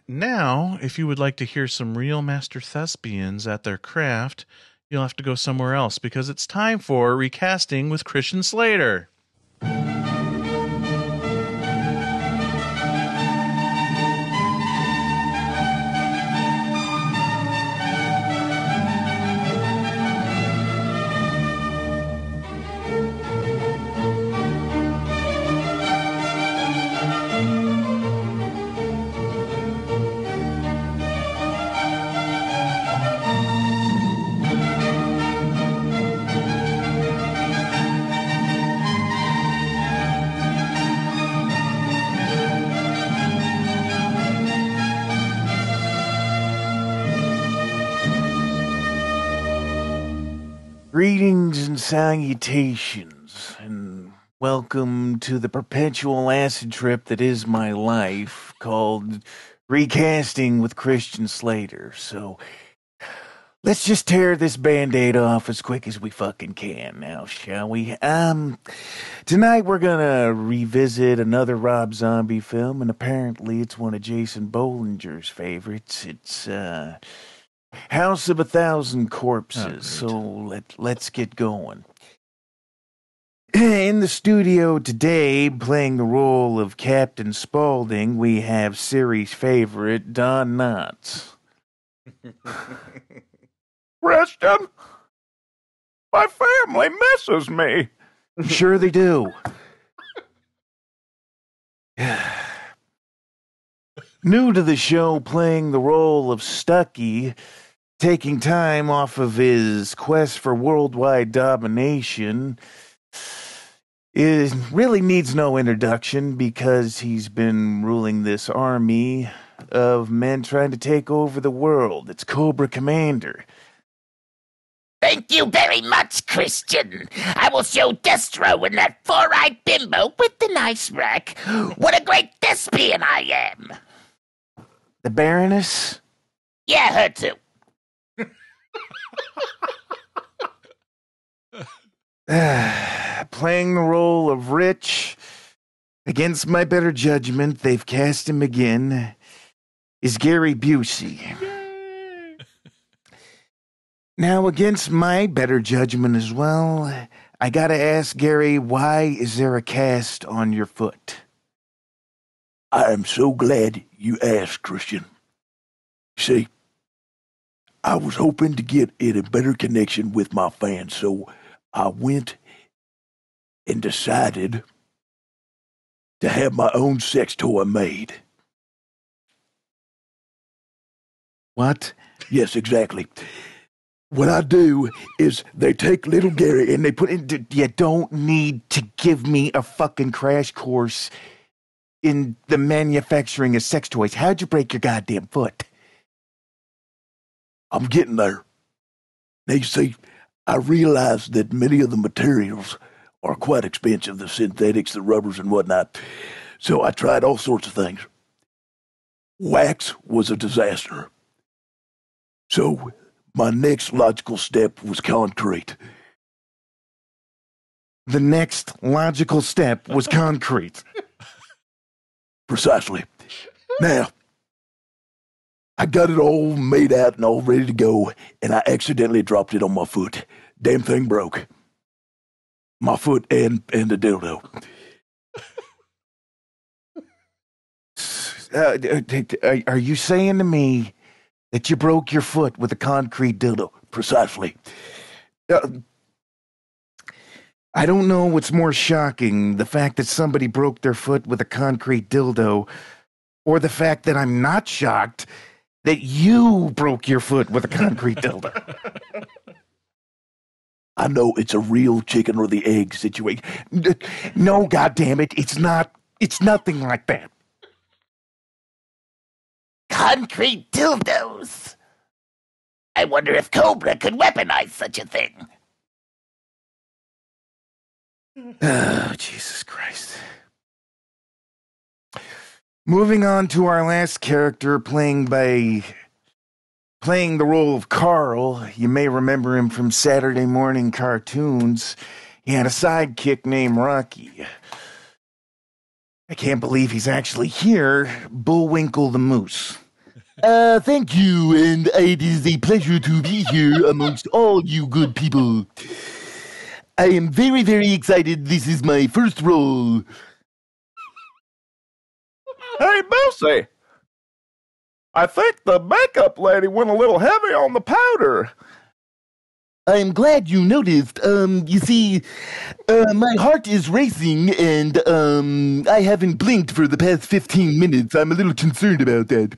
Now, if you would like to hear some real master thespians at their craft, you'll have to go somewhere else because it's time for Recasting with Christian Slater. Greetings and salutations, and welcome to the perpetual acid trip that is my life, called Recasting with Christian Slater. So, let's just tear this Band-Aid off as quick as we fucking can now, shall we? Tonight we're gonna revisit another Rob Zombie film, and apparently it's one of Jason Bollinger's favorites. It's, House of a Thousand Corpses, so let's get going. In the studio today, playing the role of Captain Spaulding, we have series favorite Don Knotts. Christian, my family misses me. Sure they do. New to the show, playing the role of Stucky, taking time off of his quest for worldwide domination, it really needs no introduction because he's been ruling this army of men trying to take over the world. It's Cobra Commander. Thank you very much, Christian. I will show Destro and that four-eyed bimbo with the nice rack what a great thespian I am. The Baroness? Yeah, her too. Playing the role of Rich, against my better judgment, they've cast him again, is Gary Busey. Now, against my better judgment as well, I gotta ask Gary, why is there a cast on your foot? I am so glad you asked, Christian. See, I was hoping to get in a better connection with my fans, so I went and decided to have my own sex toy made. What? Yes, exactly. What I do is they take little Gary and they put into... You don't need to give me a fucking crash course in the manufacturing of sex toys. How'd you break your goddamn foot? I'm getting there. Now, you see, I realize that many of the materials are quite expensive, the synthetics, the rubbers, and whatnot. So I tried all sorts of things. Wax was a disaster. So my next logical step was concrete. The next logical step was concrete. Precisely. Now, I got it all made out and all ready to go, and I accidentally dropped it on my foot. Damn thing broke. My foot and the dildo. Are you saying to me that you broke your foot with a concrete dildo? Precisely. I don't know what's more shocking, the fact that somebody broke their foot with a concrete dildo, or the fact that I'm not shocked that you broke your foot with a concrete dildo. I know it's a real chicken or the egg situation. No, goddammit, it's not. It's nothing like that. Concrete dildos. I wonder if Cobra could weaponize such a thing. Oh, Jesus Christ. Moving on to our last character, playing the role of Karl. You may remember him from Saturday morning cartoons. He had a sidekick named Rocky. I can't believe he's actually here. Bullwinkle the Moose. Thank you, and it is a pleasure to be here amongst all you good people. I am very, very excited. This is my first role. Hey, Busey. I think the makeup lady went a little heavy on the powder. I'm glad you noticed. You see, my heart is racing, and, I haven't blinked for the past 15 minutes. I'm a little concerned about that.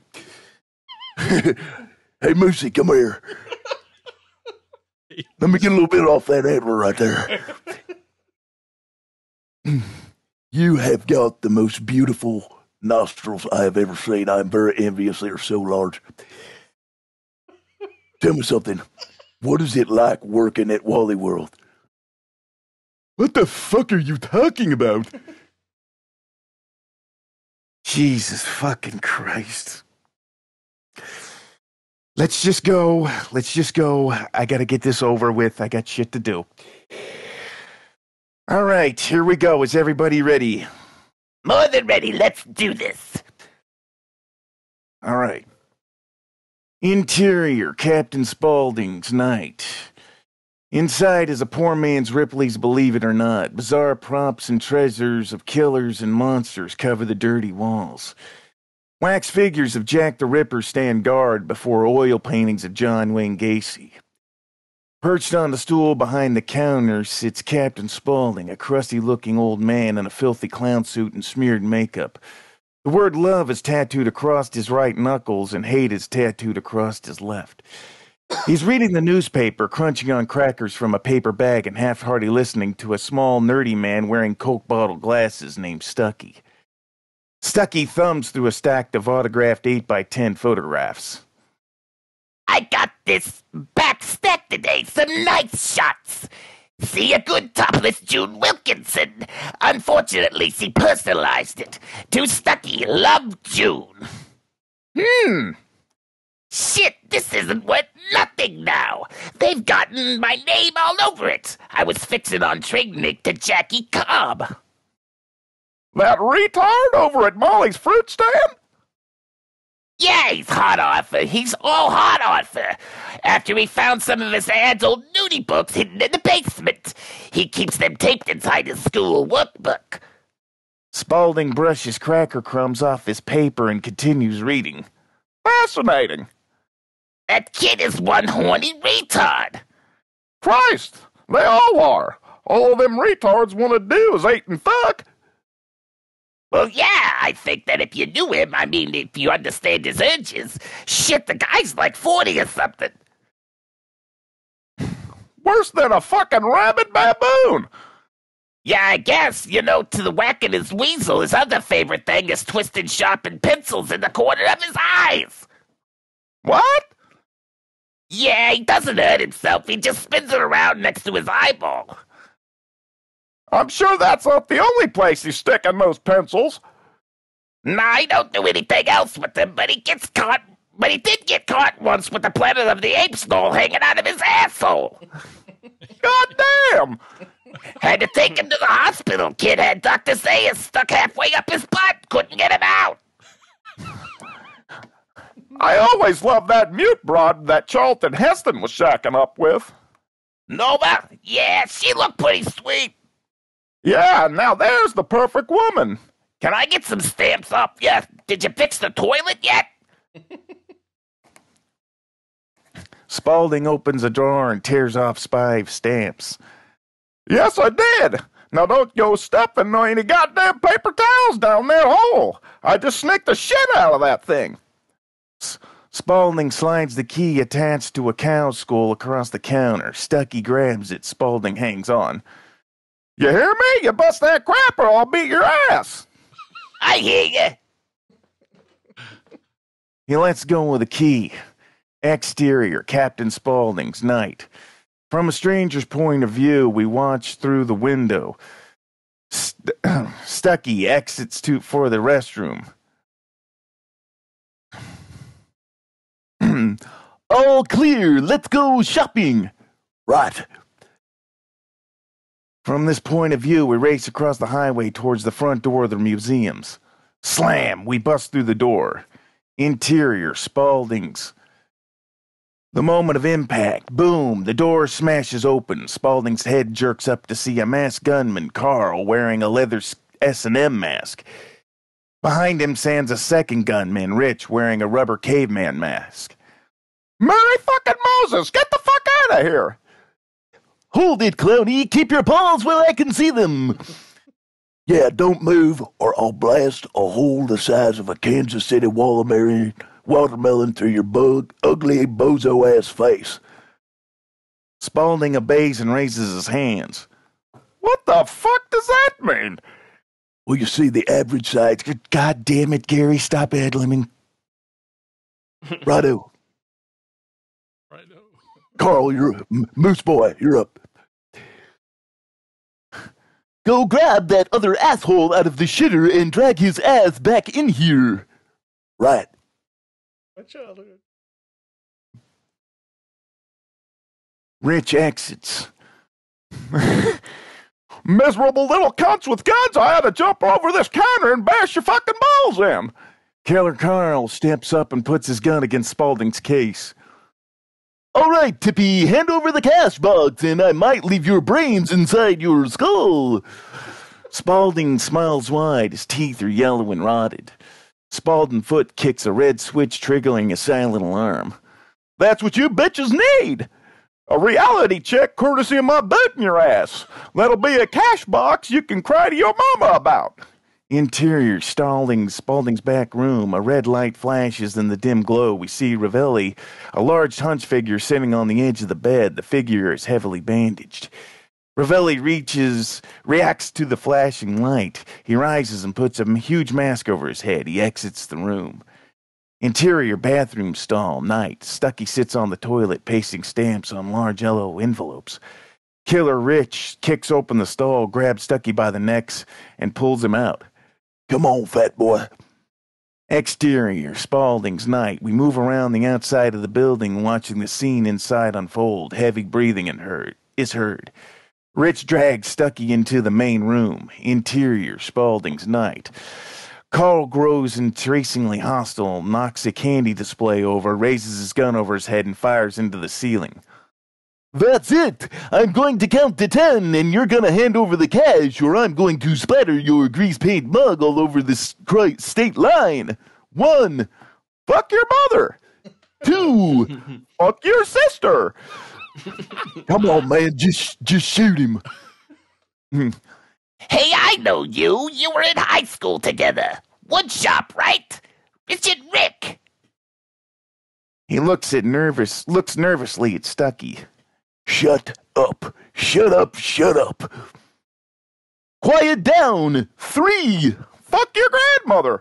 Hey, Moosey, come here. Let me get a little bit off that antler right there. You have got the most beautiful nostrils I have ever seen. I'm very envious. They are so large. Tell me something. What is it like working at Wally World? What the fuck are you talking about? Jesus fucking Christ. Let's just go. I gotta get this over with. I got shit to do. All right, here we go. Is everybody ready? More than ready. Let's do this. All right. Interior, Captain Spaulding's night. Inside is a poor man's Ripley's Believe It or Not. Bizarre props and treasures of killers and monsters cover the dirty walls. Wax figures of Jack the Ripper stand guard before oil paintings of John Wayne Gacy. Perched on the stool behind the counter sits Captain Spaulding, a crusty-looking old man in a filthy clown suit and smeared makeup. The word love is tattooed across his right knuckles, and hate is tattooed across his left. He's reading the newspaper, crunching on crackers from a paper bag and half-heartedly listening to a small, nerdy man wearing Coke bottle glasses named Stucky. Stucky thumbs through a stack of autographed 8x10 photographs. I got this back stack today. Some nice shots. See a good topless June Wilkinson. Unfortunately, she personalized it. To Stucky, love June. Shit, this isn't worth nothing now. They've gotten my name all over it. I was fixing on trading it to Jackie Cobb. That retard over at Molly's fruit stand? Yeah, he's hot off her. He's all hot off her. After he found some of his dad's old nudie books hidden in the basement. He keeps them taped inside his school workbook. Spaulding brushes cracker crumbs off his paper and continues reading. Fascinating. That kid is one horny retard. Christ, they all are. All them retards want to do is eat and fuck. Well, yeah, I think that if you knew him, I mean, if you understand his urges, shit, the guy's like 40 or something. Worse than a fucking rabid baboon. Yeah, I guess, to the whacking his weasel, his other favorite thing is twisting sharpened pencils in the corner of his eyes. What? Yeah, he doesn't hurt himself. He just spins it around next to his eyeball. I'm sure that's not the only place he's sticking those pencils. Nah, he don't do anything else with them, but he gets caught. But he did get caught once with the Planet of the Apes doll hanging out of his asshole. God damn! Had to take him to the hospital. Kid had Dr. Zayas stuck halfway up his butt. Couldn't get him out. I always loved that mute broad that Charlton Heston was shacking up with. Nova? Yeah, she looked pretty sweet. Yeah, now there's the perfect woman. Can I get some stamps off ya? Did you fix the toilet yet? Spaulding opens a drawer and tears off 5 stamps. Yes, I did. Now don't go stuffing no any goddamn paper towels down that hole. I just sneaked the shit out of that thing. Spaulding slides the key attached to a cow skull across the counter. Stucky grabs it. Spaulding hangs on. You hear me? You bust that crap or I'll beat your ass. I hear you. He lets go of the key. Exterior, Captain Spaulding's night. From a stranger's point of view, we watch through the window. Stucky exits for the restroom. All clear, let's go shopping. Right. From this point of view, we race across the highway towards the front door of the museums. Slam! We bust through the door. Interior, Spaulding's. The moment of impact. Boom, the door smashes open. Spaulding's head jerks up to see a masked gunman, Karl, wearing a leather S&M mask. Behind him stands a second gunman, Rich, wearing a rubber caveman mask. Mary fucking Moses, get the fuck out of here! Hold it, Clowny. Keep your paws where I can see them. Yeah, don't move, or I'll blast a hole the size of a Kansas City watermelon through your ugly bozo-ass face. Spaulding obeys and raises his hands. What the fuck does that mean? Well, you see, the average size... God damn it, Gary, stop ad-libbing. Righto. Righto. Karl, you're Moose Boy, you're up. Go grab that other asshole out of the shitter and drag his ass back in here. Right. My childhood. Rich exits. Miserable little cunts with guns, I had to jump over this counter and bash your fucking balls in. Killer Karl steps up and puts his gun against Spaulding's case. All right, Tippy, hand over the cash box, and I might leave your brains inside your skull. Spaulding smiles wide. His teeth are yellow and rotted. Spaulding foot kicks a red switch, triggering a silent alarm. That's what you bitches need. A reality check courtesy of my boot in your ass. That'll be a cash box you can cry to your mama about. Interior, Spaulding's back room. A red light flashes in the dim glow. We see Ravelli, a large hunch figure sitting on the edge of the bed. The figure is heavily bandaged. Ravelli reacts to the flashing light. He rises and puts a huge mask over his head. He exits the room. Interior, bathroom stall, night. Stucky sits on the toilet, pasting stamps on large yellow envelopes. Killer Rich kicks open the stall, grabs Stucky by the necks, and pulls him out. Come on, fat boy. Exterior, Spaulding's night. We move around the outside of the building, watching the scene inside unfold. Heavy breathing is heard. Rich drags Stucky into the main room. Interior, Spaulding's night. Karl grows increasingly hostile, knocks a candy display over, raises his gun over his head, and fires into the ceiling. That's it! I'm going to count to 10, and you're gonna hand over the cash, or I'm going to splatter your grease paint mug all over the state line. 1. Fuck your mother. 2. Fuck your sister. Come on, man, just shoot him. Hey, I know you. You were in high school together. Woodshop, right? Richard Rick. He looks nervously at Stucky. Shut up. Shut up. Shut up. Quiet down. 3. Fuck your grandmother.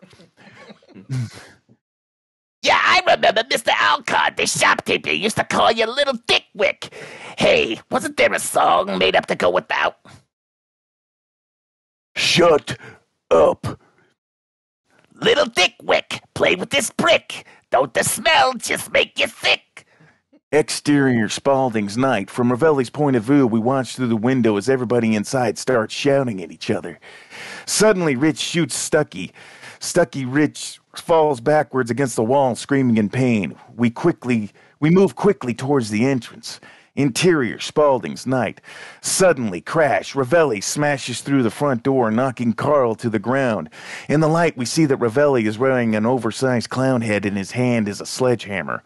Yeah, I remember Mr. Alcott, the shopkeeper, used to call you Little Dickwick. Hey, wasn't there a song made up to go with that? Shut up. Little Dickwick, play with this brick. Don't the smell just make you sick? Exterior, Spaulding's night. From Ravelli's point of view, we watch through the window as everybody inside starts shouting at each other. Suddenly, Rich shoots Stucky. Rich falls backwards against the wall, screaming in pain. We move quickly towards the entrance. Interior, Spaulding's night. Suddenly, crash. Ravelli smashes through the front door, knocking Karl to the ground. In the light, we see that Ravelli is wearing an oversized clown head, and his hand is a sledgehammer.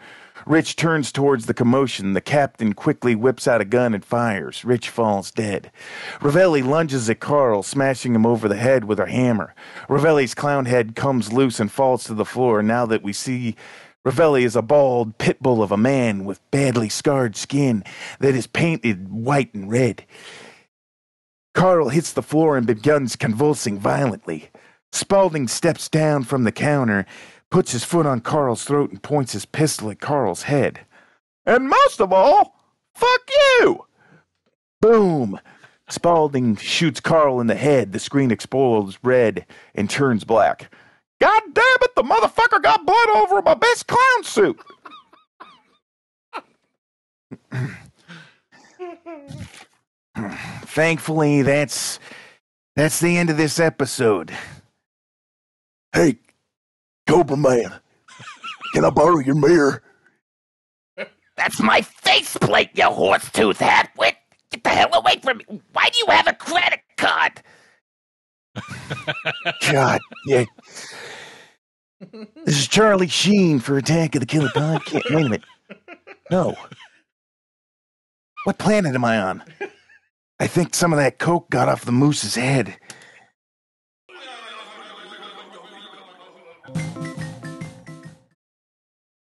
Rich turns towards the commotion. The captain quickly whips out a gun and fires. Rich falls dead. Ravelli lunges at Karl, smashing him over the head with her hammer. Ravelli's clown head comes loose and falls to the floor. Now that we see Ravelli is a bald pit bull of a man with badly scarred skin that is painted white and red. Karl hits the floor and begins convulsing violently. Spaulding steps down from the counter, puts his foot on Karl's throat, and points his pistol at Karl's head. And most of all, fuck you! Boom! Spaulding shoots Karl in the head. The screen explodes red and turns black. God damn it, the motherfucker got blood over my best clown suit! Thankfully, that's the end of this episode. Hey, Cobra Man, Can I borrow your mirror? That's my faceplate, you horse-tooth hat-wit. Get the hell away from me. Why do you have a credit card? God, yeah. This is Charlie Sheen for Attack of the Killer Podcast. Wait a minute. No. What planet am I on? I think some of that coke got off the moose's head.